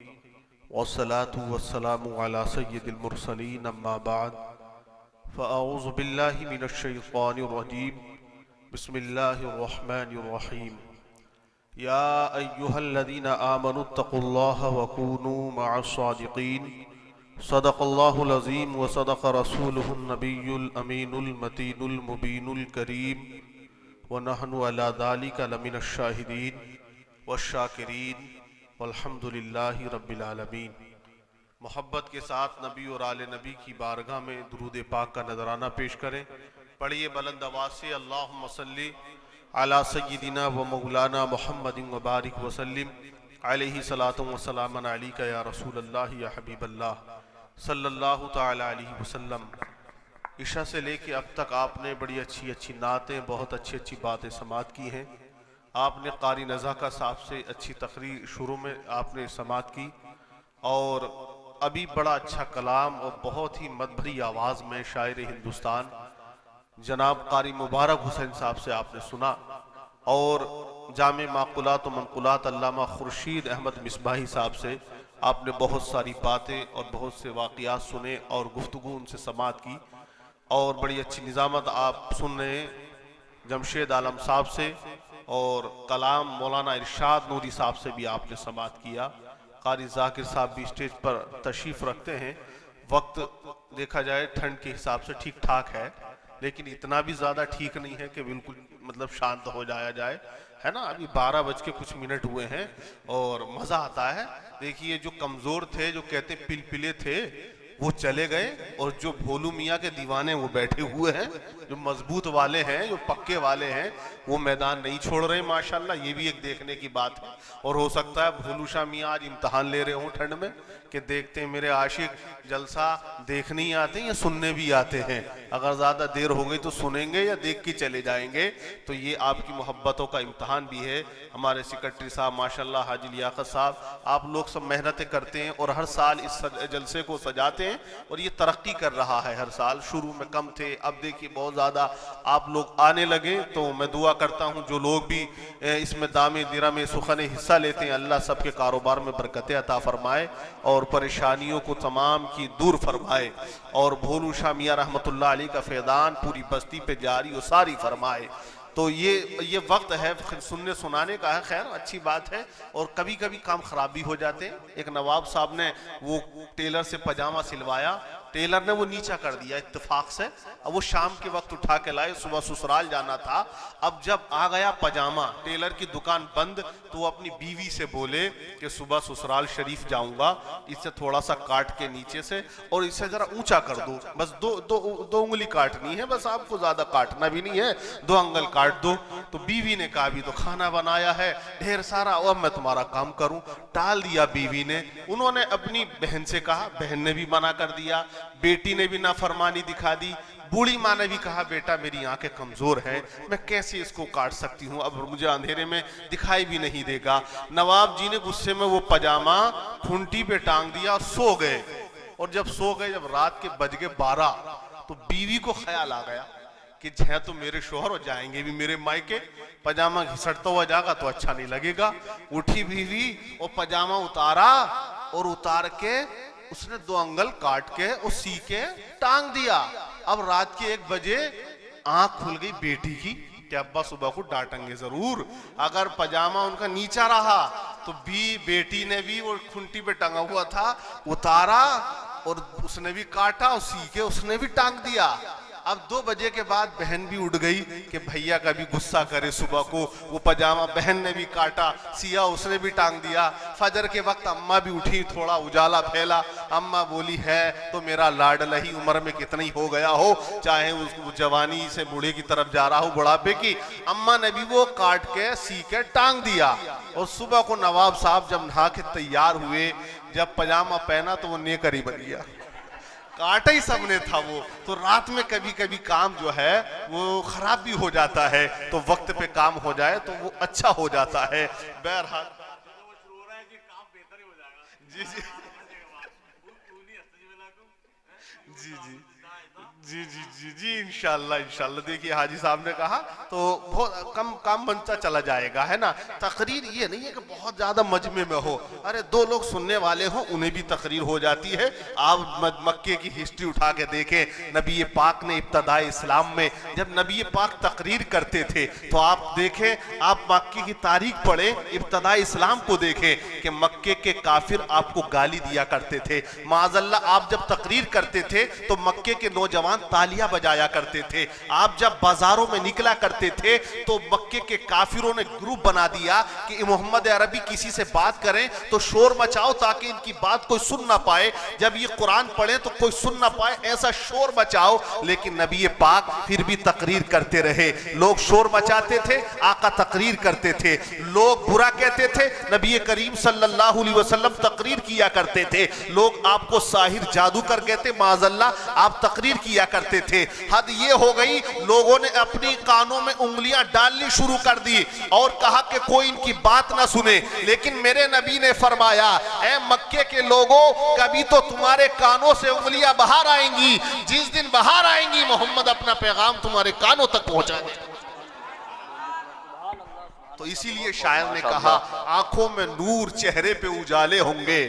वस्सलातु वस्सलामु अला सय्यिदिल मुरसलीन अम्मा बाद फ़अऊज़ु बिल्लाहि मिनश शैतानिर रजीम बिस्मिल्लाहिर रहमानिर रहीम या अय्युहल्लज़ीना आमनुत्तक़ुल्लाह व कूनू मअस सादिक़ीन सदक़ल्लाहुल अज़ीम व सदक़ रसूलुहुन नबियुल अमीनुल मतीनुल मुबीनुल करीम व नहनु अला ज़ालिका लमिनश शाहिदीन वश्शाकिरीन वल्हम्दुलिल्लाहि रब्बिल आलमीन। मोहब्बत के साथ नबी और आले नबी की बारगाह में दुरूद पाक का नजराना पेश करें। पढ़िए बुलंद आवाज़ से अल्लाहुम्मा सल्ली अला सय्यिदिना व मौलाना मुहम्मदिन व बारिक वसल्लिम अलैहि सलातु व सलामन अलैका या रसूल अल्लाह या हबीब अल्लाह सल्लल्लाहु तआला अलैहि वसल्लम। इशा से लेके अब तक आपने बड़ी अच्छी अच्छी नातें, बहुत अच्छी अच्छी बातें समात की हैं। आपने कारी नज़ाका साहब से अच्छी तकरीर शुरू में आपने समात की और अभी बड़ा अच्छा कलाम और बहुत ही मदभरी आवाज़ में शायर हिंदुस्तान जनाब कारी मुबारक हुसैन साहब से आपने सुना और जामे माकुलात व मनकुलात अल्लामा खुर्शीद अहमद मिसबाही साहब से आपने बहुत सारी बातें और बहुत से वाक़ियात सुने और गुफ्तगू उनसे समात की और बड़ी अच्छी निज़ामत आप सुन रहे हैं जमशेद आलम साहब से और कलाम मौलाना इरशाद नूरी साहब से भी आपने समात किया। कारी जाकिर साहब भी स्टेज पर तशरीफ रखते हैं। वक्त देखा जाए ठंड के हिसाब से ठीक ठाक है, लेकिन इतना भी ज़्यादा ठीक नहीं है कि बिल्कुल मतलब शांत हो जाया जाए, है ना। अभी 12 बज के कुछ मिनट हुए हैं और मज़ा आता है। देखिए जो कमज़ोर थे, जो कहते पिलपिले थे, वो चले गए और जो भोलू मियाँ के दीवाने वो बैठे हुए हैं। जो मजबूत वाले हैं, जो पक्के वाले हैं, वो मैदान नहीं छोड़ रहे माशाल्लाह। ये भी एक देखने की बात है। और हो सकता है भोलू शाह मियाँ आज इम्तहान ले रहे हों ठंड में कि देखते हैं मेरे आशिक जलसा देखने ही आते हैं या सुनने भी आते हैं। अगर ज़्यादा देर हो गई तो सुनेंगे या देख के चले जाएंगे। तो ये आपकी मोहब्बतों का इम्तहान भी है। हमारे सेक्रेटरी साहब माशाल्लाह हाजी लियाकत साहब, आप लोग सब मेहनतें करते हैं और हर साल इस जलसे को सजाते हैं और ये तरक्की कर रहा है हर साल। शुरू में कम थे, अब देखिए बहुत ज़्यादा आप लोग आने लगे। तो मैं दुआ करता हूँ जो लोग भी इसमें दामे दिरामे सुखन हिस्सा लेते हैं, अल्लाह सबके कारोबार में बरकतें अता फरमाए और परेशानियों को तमाम की दूर फरमाए और भोलू शाह मियाँ रहमतुल्लाह अलैह का फैदान पूरी बस्ती पे जारी और सारी फरमाए। तो ये वक्त है सुनने सुनाने का है। खैर अच्छी बात है और कभी कभी काम खराब भी हो जाते हैं। एक नवाब साहब ने वो टेलर से पजामा सिलवाया, टेलर ने वो नीचा कर दिया इत्तेफाक से। अब वो शाम के वक्त उठा के लाए, सुबह ससुराल जाना था। अब जब आ गया पजामा, टेलर की दुकान बंद, तो वो अपनी बीवी से बोले कि सुबह ससुराल शरीफ जाऊंगा, इससे थोड़ा सा काट के नीचे से और इसे जरा ऊंचा कर दो, बस दो उंगली काटनी है, बस आपको ज्यादा काटना भी नहीं है, 2 अंगल काट दो। तो बीवी ने कहा अभी तो खाना बनाया है ढेर सारा और मैं तुम्हारा काम करूं। टाल दिया बीवी ने। उन्होंने अपनी बहन से कहा, बहन ने भी मना कर दिया, बेटी ने भी नाफरमानी दिखा दी, बूढ़ी माँ ने भी कहा बेटा मेरी आंखें कमजोर हैं, मैं कैसे इसको काट सकती हूँ, अब मुझे अंधेरे में दिखाई भी नहीं देगा। नवाब जी ने गुस्से में वो पजामा खूंटी पे टांग दिया और सो गए। और जब सो गए, जब रात के बज गए 12, तो बीवी को ख्याल आ गया कि झे तो मेरे शोहर हो जाएंगे भी मेरे मायके, पजामा घिसटता हुआ जाएगा तो अच्छा नहीं लगेगा। उठी बीवी और पजामा उतारा और उतार के उसने 2 अंगल काट के और सी के टांग दिया। अब रात के 1 बजे आंख खुल गई बेटी की कि अब्बा सुबह को डांटेंगे जरूर अगर पजामा उनका नीचा रहा। तो बेटी ने भी वो खूंटी पे टंगा हुआ था उतारा और उसने भी काटा और सी के उसने भी टांग दिया। अब 2 बजे के बाद बहन भी उठ गई कि भैया का भी गुस्सा करे सुबह को। वो पजामा बहन ने भी काटा, सिया उसने भी टांग दिया। फजर के वक्त अम्मा भी उठी, थोड़ा उजाला फैला। अम्मा बोली है तो मेरा लाडला ही उम्र में कितना ही हो गया हो, चाहे उसको जवानी से बूढ़े की तरफ जा रहा हो बुढ़ापे की, अम्मा ने भी वो काट के सी के टांग दिया। और सुबह को नवाब साहब जब नहा के तैयार हुए, जब पजामा पहना तो वो नेकर ही बन गया, काटा ही सबने था वो। तो रात में कभी कभी काम जो है वो खराब भी हो जाता है, तो वक्त पे काम हो जाए तो वो अच्छा हो जाता है। बहरहाल जी जी जी जी जी जी जी जी इंशाल्लाह इंशाल्लाह। देखिए हाजी साहब ने कहा तो बहुत कम काम बनता चला जाएगा, है ना। तकरीर ये नहीं है कि बहुत ज्यादा मजमे में हो, अरे दो लोग सुनने वाले हो उन्हें भी तकरीर हो जाती है। आप मक्के की हिस्ट्री उठा के देखें, नबी पाक ने इब्तदा इस्लाम में जब नबी पाक तकरीर करते थे तो आप देखें, आप मक्के की तारीख पढ़ें, इब्तदा इस्लाम को देखें कि मक्के के काफिर आपको गाली दिया करते थे। माज़अल्लाह आप जब तकरीर करते थे तो मक्के के नौजवान तालियां बजाया करते थे। आप जब बाजारों में निकला करते थे तो मक्के के काफिरों ने ग्रुप बना दिया कि मोहम्मद अरबी किसी से बात करें तो शोर मचाओ ताकि इनकी बात कोई सुन ना पाए, जब ये कुरान पढ़े तो कोई सुन ना पाए, ऐसा शोर मचाओ। लेकिन नबी पाक फिर भी तकरीर करते रहे। लोग शोर मचाते थे, आका तकरीर करते थे। लोग बुरा कहते थे, नबी करीम सल्लल्लाहु अलैहि वसल्लम तकरीर किया करते थे। लोग आपको साहिर जादूगर कहते, माज़अल्लाह आप तकरीर किया करते थे। हद ये हो गई, लोगों ने अपनी कानों में उंगलियां डालनी शुरू कर दी और कहा कि कोई इनकी बात ना सुने। लेकिन मेरे नबी ने फरमाया, ऐ मक्के के लोगों, कभी तो तुम्हारे कानों से उंगलियां बाहर आएंगी, जिस दिन बाहर आएंगी मोहम्मद अपना पैगाम तुम्हारे कानों तक पहुंचाएंगे। तो इसीलिए शायर ने कहा, आंखों में नूर चेहरे पे उजाले होंगे,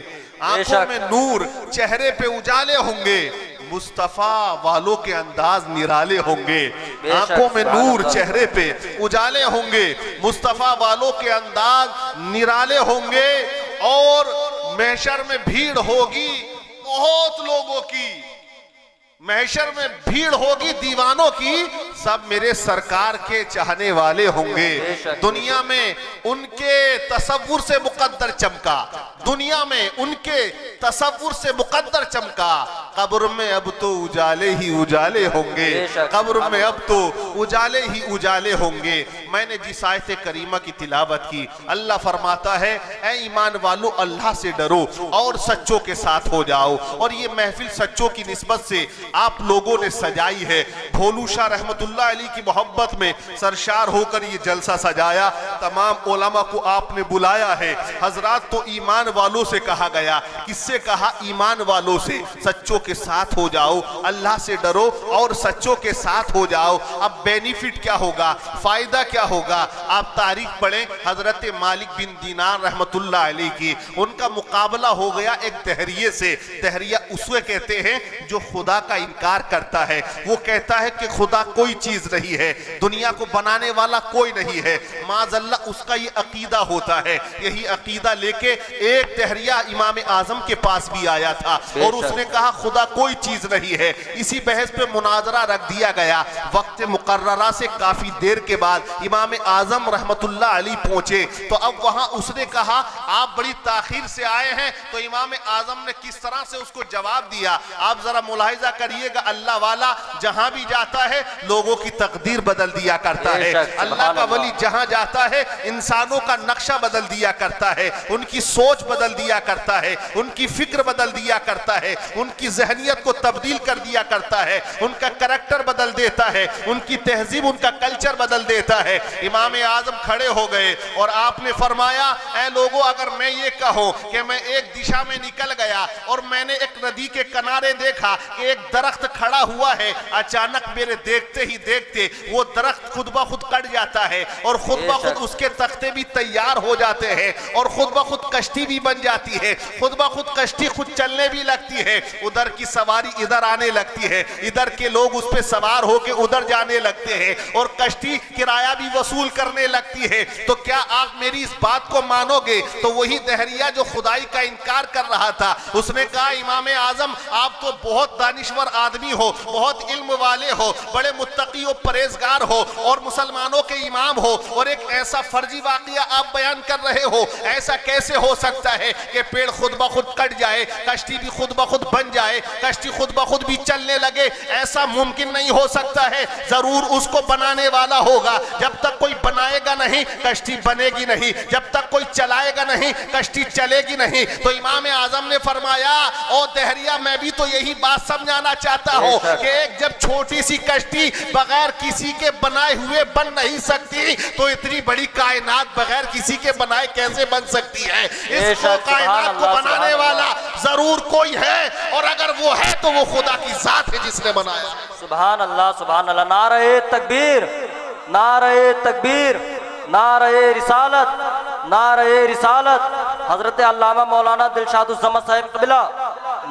आंखों में नूर चेहरे पे उजाले होंगे, मुस्तफा वालों के अंदाज निराले होंगे। आंखों में नूर चेहरे पे उजाले होंगे, मुस्तफा वालों के अंदाज निराले होंगे। और महशर में भीड़ होगी बहुत लोगों की, महशर में भीड़ होगी दीवानों की, सब मेरे सरकार के चाहने वाले होंगे। दुनिया में उनके तसव्वुर से मुकद्दर चमका, दुनिया में उनके तसव्वुर से मुकद्दर चमका, कब्र में अब तो उजाले ही उजाले होंगे, कब्र में अब तो उजाले ही उजाले होंगे। मैंने जिस आयत करीमा की तिलावत की, अल्लाह फरमाता है, ऐ ईमान वालों अल्लाह से डरो और सच्चों के साथ हो जाओ। और ये महफिल सच्चों की निस्बत से आप लोगों ने सजाई है। भोलू शाह रहमतुल्लाह अलैह की मोहब्बत में सरशार होकर ये जलसा सजाया, तमाम उलमा को आपने बुलाया है। हजरात तो ईमान वालों से कहा गया, किससे कहा? ईमान वालों से। सच्चों के साथ हो जाओ, अल्लाह से डरो और सच्चों के साथ हो जाओ। अब बेनिफिट क्या होगा, फायदा क्या होगा? आप तारीख पढ़ें हजरत मालिक बिन दीनार रहमतुल्लाह अलैह की, उनका मुकाबला हो गया एक दहरिये से। दहरिया उसे कहते हैं जो खुदा का इनकार करता है। वो कहता है कि खुदा कोई चीज नहीं है, दुनिया को बनाने वाला कोई नहीं है। माज़अल्लाह उसका ये अकीदा होता है। यही अकीदा लेके एक दहरिया इमाम आजम के पास भी आया था और उसने कहा खुदा कोई चीज नहीं है। इसी बहस पे मुनाजरा रख दिया गया। वक्त मुकर्ररा से काफी देर के बाद इमाम आजम रहमतुल्लाह अलैह पहुंचे। तो अब वहां उसने कहा आप बड़ी ताखीर से आए हैं। तो इमाम आजम ने किस तरह से उसको जवाब दिया, आप जरा मुलाहिजा करिएगा। अल्लाह वाला जहां भी जाता है लोगों की तकदीर बदल दिया करता है। अल्लाह का वली जहां जाता है इंसानों का नक्शा बदल दिया करता है, उनकी सोच बदल दिया करता है, उनकी फिक्र बदल दिया करता है, उनकी जहनियत को तब्दील कर दिया करता है, उनका करैक्टर बदल देता है, उनकी तहजीब उनका कल्चर बदल देता है। इमाम आजम खड़े हो गए और आपने फरमाया, ऐ लोगों, अगर मैं ये कहूं कि मैं एक दिशा में निकल गया और मैंने एक नदी के किनारे देखा कि एक दरख्त खड़ा हुआ है, अचानक मेरे देखते ही देखते वो दरख्त खुद ब खुद कट जाता है और खुद ब खुद उसके तख्ते भी तैयार हो जाते हैं और खुद ब खुद कश्ती भी बन जाती है, खुद ब खुद कश्ती खुद चलने भी लगती है, उधर की सवारी इधर आने लगती है, इधर के लोग उस पे सवार होके उधर जाने लगते हैं और कश्ती किराया भी वसूल करने लगती है। तो क्या आप मेरी इस बात को मानोगे? तो वही दहरिया जो खुदाई का इनकार कर रहा था, उसने कहा इमाम आजम आप तो बहुत दानिश्वर आदमी हो, बहुत इल्म वाले हो, बड़े मुत्तकी और परहेजगार हो और मुसलमानों के इमाम हो, और एक ऐसा फर्जी वाकया आप बयान कर रहे हो। ऐसा कैसे हो सकता है कि पेड़ खुद ब खुद कट जाए, कश्ती भी खुद ब खुद बन जाए, कश्ती खुद ब खुद भी चलने लगे? ऐसा मुमकिन नहीं हो सकता है। जरूर उसको बनाने वाला होगा। जब तक कोई बनाएगा नहीं कश्ती बनेगी नहीं, जब तक कोई चलाएगा नहीं कश्ती चलेगी नहीं। तो इमाम आजम ने फरमाया, ओ दहरिया, मैं भी तो यही बात समझाना चाहता हूँ कि एक जब छोटी सी कश्ती बगैर किसी के बनाए हुए बन नहीं सकती, तो इतनी बड़ी कायनात बगैर किसी के बनाए कैसे बन सकती है? इसको कायनात को बनाने वाला जरूर कोई है, और अगर वो है तो वो खुदा की जात है जिसने बनाया। सुभान अल्लाह, सुभान अल्लाह। नारे तकबीर, नारे तकबीर, नारे रिसालत, नारे रिसालत। हजरत अल्लामा मौलाना दिलशाद उस जमा साहिब कबिला,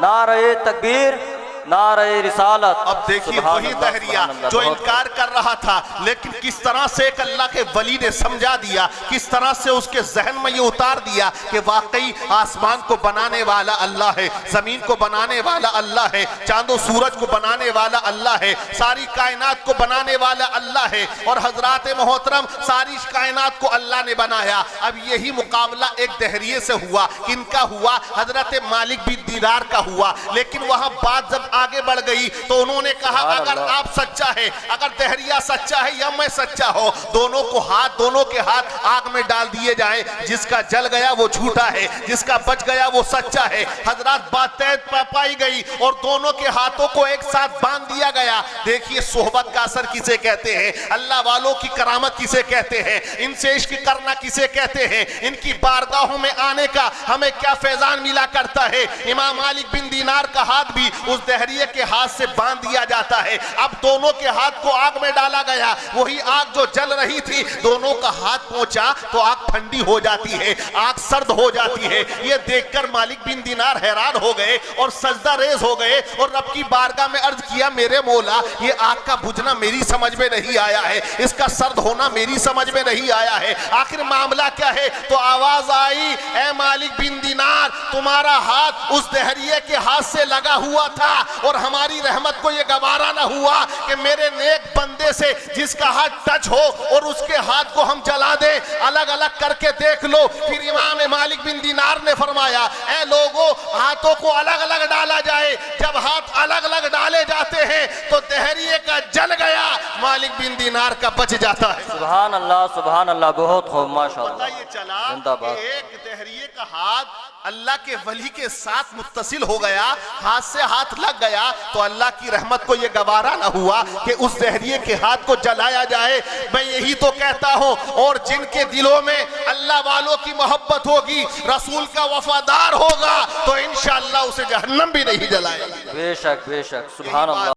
नारे तकबीर, नारे रिसालत। अब देखिए वही दहरिया जो इनकार कर रहा था, लेकिन किस तरह से एक अल्लाह के वली ने समझा दिया, किस तरह से उसके जहन में ये उतार दिया कि वाकई आसमान को बनाने वाला अल्लाह है, जमीन को बनाने वाला अल्लाह है, चांदो सूरज को बनाने वाला अल्लाह है, सारी कायनात को बनाने वाला अल्लाह है, और हजरात मोहतरम सारी कायनात को अल्लाह ने बनाया। अब यही मुकाबला एक दहरिये से हुआ, किनका हुआ? हजरत मालिक बिन दीनार का हुआ। लेकिन वहां बात जब आगे बढ़ गई तो उन्होंने कहा अगर आप सच्चा है, अगर दहरिया सच्चा है या मैं सच्चा हो, दोनों के हाथ आग में डाल दिए जाए, जिसका जल गया वो झूठा है, जिसका बच गया वो सच्चा है। हजरत बात तय पाई गई और दोनों के हाथों को एक साथ बांध दिया गया। देखिए सोहबत का असर किसे कहते हैं, अल्लाह वालों की करामत किसे कहते हैं, इनसे इश्क करना किसे कहते हैं, इनकी बारगाहों में आने का हमें क्या फैजान मिला करता है। इमाम मालिक बिन दीनार का हाथ भी उस दहरिये के हाथ से बांध दिया जाता है। अब दोनों के हाथ को आग में डाला गया, वही आग जो जल रही थी, दोनों का हाथ पहुंचा तो आग ठंडी हो जाती है, आग सर्द हो जाती है। ये देखकर मालिक बिन दीनार हैरान हो गए और सजदा रेज हो गए और रब की बारगाह में अर्ज किया, मेरे मौला ये आग का बुझना मेरी समझ में नहीं आया है, इसका सर्द होना मेरी समझ में नहीं आया है, आखिर मामला क्या है? तो आवाज आई, ए मालिक बिन दीनार, तुम्हारा हाथ उस दहरिये के हाथ से लगा हुआ था और हमारी रहमत को यह गवारा ना हुआ कि मेरे नेक बंदे से जिसका हाथ टच हो और उसके हाथ को हम जला दे, अलग अलग करके देख लो। फिर इमाम मालिक बिन दीनार ने फरमाया, ए लोगों, हाथों को अलग अलग डाला जाए। जब हाथ अलग अलग डाले जाते हैं तो दहरिये का जल गया, मालिक बिन दीनार का बच जाता है। सुभान अल्लाह, सुभान अल्लाह, बहुत खूब, माशाअल्लाह। पता ये चला कि एक दहरिये का हाथ अल्लाह के वली के साथ मुत्तसिल हो गया, हाथ से हाथ लग गया, तो अल्लाह की रहमत को यह गवारा ना हुआ कि उस दहरिये के हाथ को जलाया जाए। मैं यही तो कहता हूं, और जिनके दिलों में अल्लाह वालों की मोहब्बत होगी, रसूल का वफादार होगा, तो इंशाअल्लाह उसे जहन्नम भी नहीं जलाएगा। बेशक बेशक, सुभान अल्लाह।